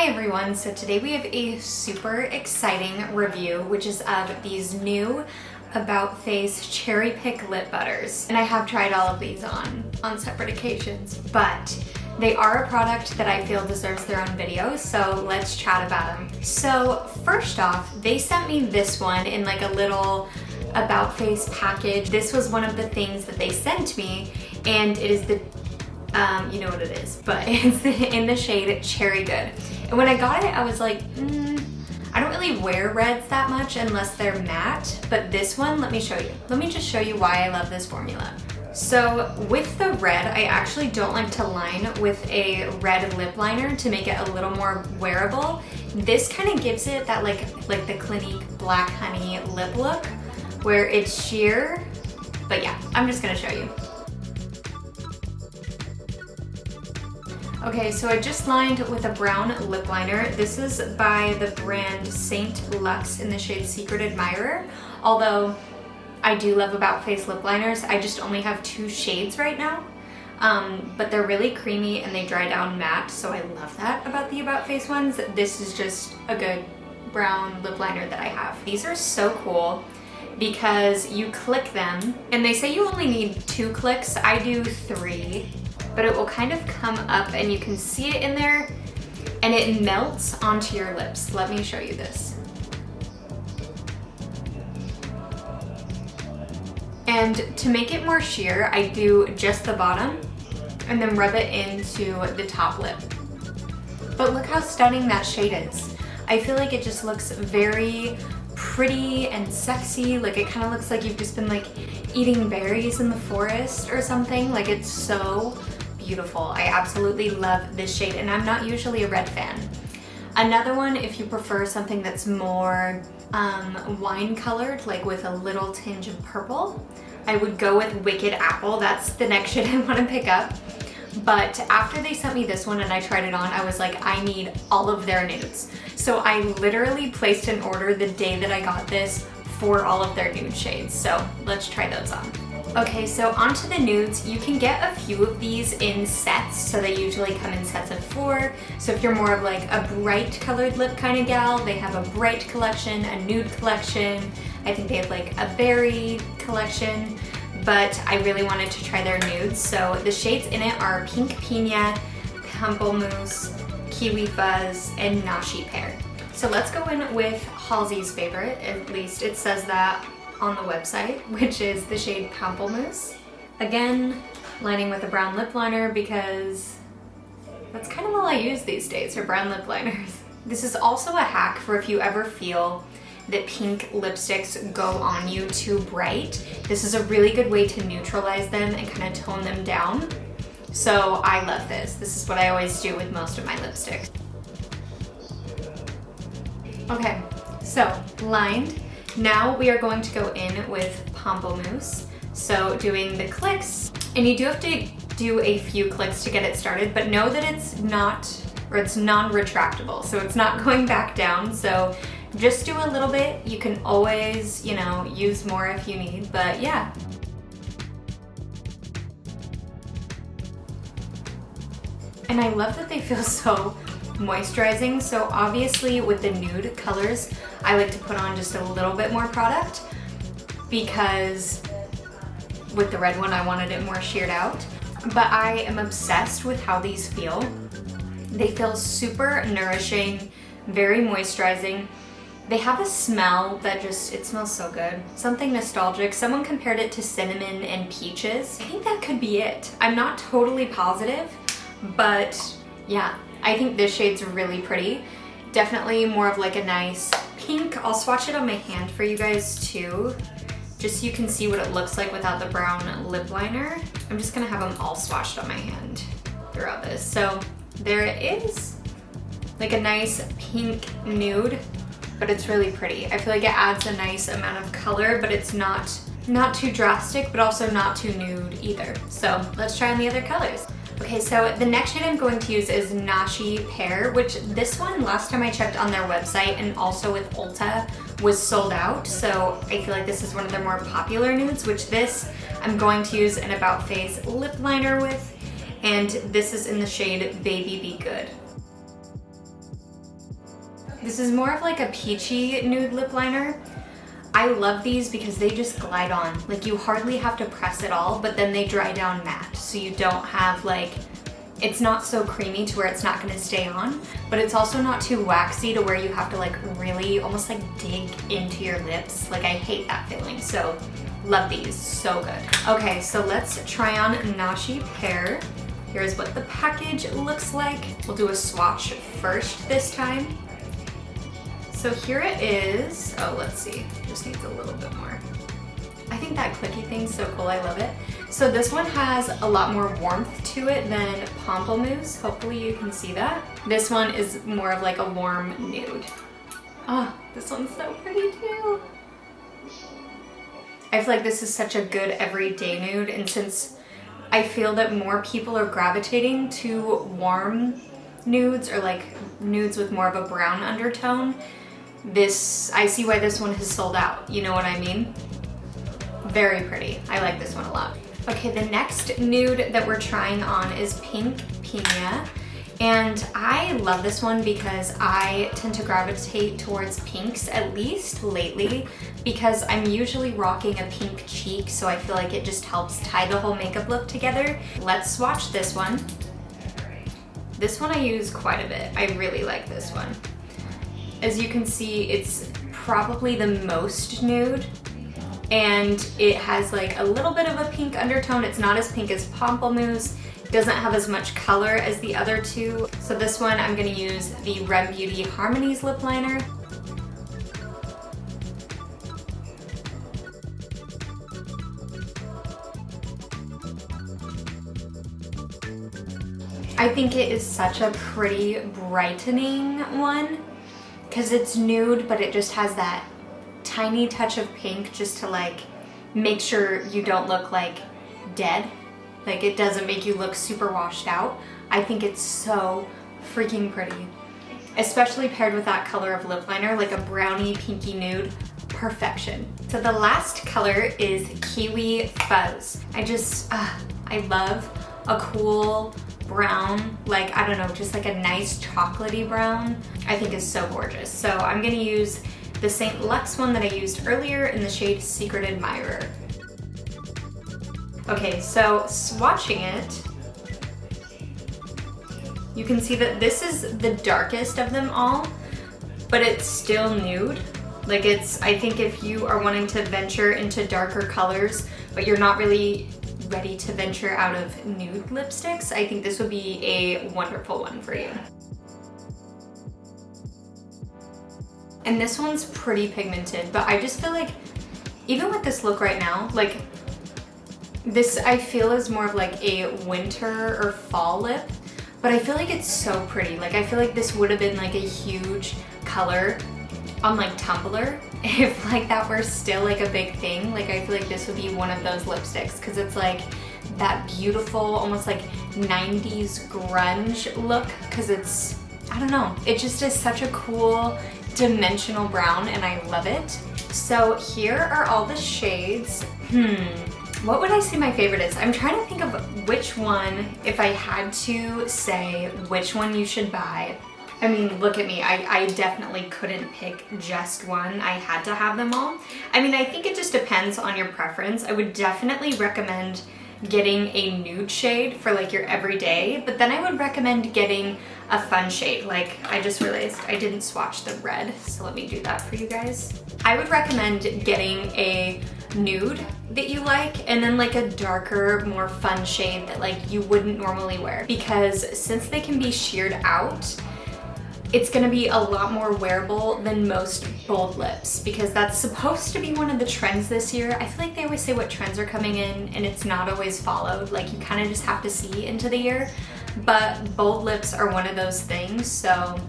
Hi everyone, so today we have a super exciting review, which is of these new About Face Cherry Pick Lip Butters. And I have tried all of these on separate occasions, but they are a product that I feel deserves their own video, so let's chat about them. So first off, they sent me this one in like a little About Face package. This was one of the things that they sent me, and it is the you know what it is, but it's in the shade Cherry Good. And when I got it, I was like, I don't really wear reds that much unless they're matte, but this one, let me show you. Let me just show you why I love this formula. So with the red, I actually don't like to line with a red lip liner to make it a little more wearable. This kind of gives it that like the Clinique Black Honey lip look, where it's sheer, but yeah, I'm just gonna show you. Okay, so I just lined with a brown lip liner. This is by the brand Saint Luxe in the shade Secret Admirer. Although I do love About Face lip liners, I just only have 2 shades right now. But they're really creamy and they dry down matte, so I love that about the About Face ones. This is just a good brown lip liner that I have. These are so cool because you click them, and they say you only need 2 clicks. I do 3. But it will kind of come up and you can see it in there and it melts onto your lips. Let me show you this. And to make it more sheer, I do just the bottom and then rub it into the top lip. But look how stunning that shade is. I feel like it just looks very pretty and sexy. Like it kind of looks like you've just been like eating berries in the forest or something. Like it's so beautiful. I absolutely love this shade, and I'm not usually a red fan. Another one, if you prefer something that's more wine colored, like with a little tinge of purple, I would go with Wicked Apple. That's the next shade I want to pick up. But after they sent me this one and I tried it on, I was like, I need all of their nudes. So I literally placed an order the day that I got this for all of their nude shades. So let's try those on. Okay, so onto the nudes. You can get a few of these in sets, so they usually come in sets of 4. So if you're more of like a bright colored lip kind of gal, they have a bright collection, a nude collection. I think they have like a berry collection, but I really wanted to try their nudes. So the shades in it are Pink Piña, Pamplemousse, Kiwi Fuzz, and Nashi Pear. So let's go in with Halsey's favorite, at least it says that on the website, which is the shade Pamplemousse. Again, lining with a brown lip liner because that's kind of all I use these days, are brown lip liners. This is also a hack for if you ever feel that pink lipsticks go on you too bright. This is a really good way to neutralize them and kind of tone them down. So I love this. This is what I always do with most of my lipsticks. Okay, so lined. Now we are going to go in with Pamplemousse. So doing the clicks, and you do have to do a few clicks to get it started, but know that it's not, or it's non-retractable, so it's not going back down. So just do a little bit. You can always, you know, use more if you need, but yeah. And I love that they feel so moisturizing. So obviously with the nude colors, I like to put on just a little bit more product because with the red one, I wanted it more sheared out. But I am obsessed with how these feel. They feel super nourishing, very moisturizing. They have a smell that just, it smells so good. Something nostalgic. Someone compared it to cinnamon and peaches. I think that could be it. I'm not totally positive, but yeah, I think this shade's really pretty. Definitely more of like a nice pink. I'll swatch it on my hand for you guys too, just so you can see what it looks like without the brown lip liner. I'm just gonna have them all swatched on my hand throughout this. So there it is, like a nice pink nude, but it's really pretty. I feel like it adds a nice amount of color, but it's not too drastic, but also not too nude either. So let's try on the other colors. Okay, so the next shade I'm going to use is Nashi Pear, which this one, last time I checked on their website and also with Ulta, was sold out. So I feel like this is one of their more popular nudes, which this I'm going to use an About Face lip liner with, and this is in the shade Baby Be Good. This is more of like a peachy nude lip liner. I love these because they just glide on. Like you hardly have to press at all, but then they dry down matte. So you don't have like, it's not so creamy to where it's not gonna stay on, but it's also not too waxy to where you have to like really almost like dig into your lips. Like I hate that feeling, so love these, so good. Okay, so let's try on Nashi Pear. Here's what the package looks like. We'll do a swatch first this time. So here it is. Oh, let's see, just needs a little bit more. I think that clicky thing's so cool, I love it. So this one has a lot more warmth to it than Pamplemousse. Hopefully you can see that. This one is more of like a warm nude. Oh, this one's so pretty too. I feel like this is such a good everyday nude, and since I feel that more people are gravitating to warm nudes or like nudes with more of a brown undertone, I see why this one has sold out, you know what I mean? Very pretty. I like this one a lot. Okay, the next nude that we're trying on is Pink Piña. And I love this one because I tend to gravitate towards pinks, at least lately, because I'm usually rocking a pink cheek, so I feel like it just helps tie the whole makeup look together. Let's swatch this one. This one I use quite a bit. I really like this one. As you can see, it's probably the most nude, and it has like a little bit of a pink undertone. It's not as pink as Pamplemousse. It doesn't have as much color as the other two. So this one, I'm gonna use the Rem Beauty Harmonies lip liner. I think it is such a pretty brightening one because it's nude, but it just has that tiny touch of pink just to like make sure you don't look like dead. Like it doesn't make you look super washed out. I think it's so freaking pretty, especially paired with that color of lip liner, like a brownie pinky nude. Perfection. So the last color is Kiwi Fuzz. I love a cool brown, like, I don't know, just like a nice chocolatey brown. I think is so gorgeous. So I'm gonna use the St. Lux one that I used earlier in the shade Secret Admirer. Okay, so swatching it, you can see that this is the darkest of them all, but it's still nude. Like I think if you are wanting to venture into darker colors, but you're not really ready to venture out of nude lipsticks, I think this would be a wonderful one for you. And this one's pretty pigmented, but I just feel like even with this look right now, like this I feel is more of like a winter or fall lip, but I feel like it's so pretty. Like I feel like this would have been like a huge color on like Tumblr if like that were still like a big thing. Like I feel like this would be one of those lipsticks because it's like that beautiful almost like 90s grunge look, because it's, I don't know, it just is such a cool dimensional brown and I love it. So here are all the shades. What would I say my favorite is? I'm trying to think of which one, if I had to say which one you should buy. I mean, look at me, I definitely couldn't pick just one. I had to have them all. I mean, I think it just depends on your preference. I would definitely recommend getting a nude shade for like your everyday, but then I would recommend getting a fun shade. Like I just realized I didn't swatch the red, so let me do that for you guys. I would recommend getting a nude that you like and then like a darker, more fun shade that like you wouldn't normally wear, because since they can be sheared out, it's gonna be a lot more wearable than most bold lips, because that's supposed to be one of the trends this year. I feel like they always say what trends are coming in and it's not always followed. Like you kind of just have to see into the year, but bold lips are one of those things. So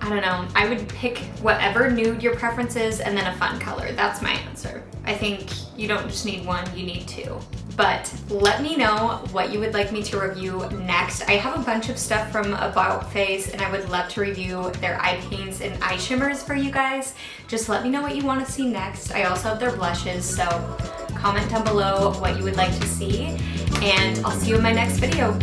I don't know, I would pick whatever nude your preference is and then a fun color. That's my answer. I think you don't just need one, you need two. But let me know what you would like me to review next. I have a bunch of stuff from About Face and I would love to review their eye paints and eye shimmers for you guys. Just let me know what you want to see next. I also have their blushes, so comment down below what you would like to see, and I'll see you in my next video.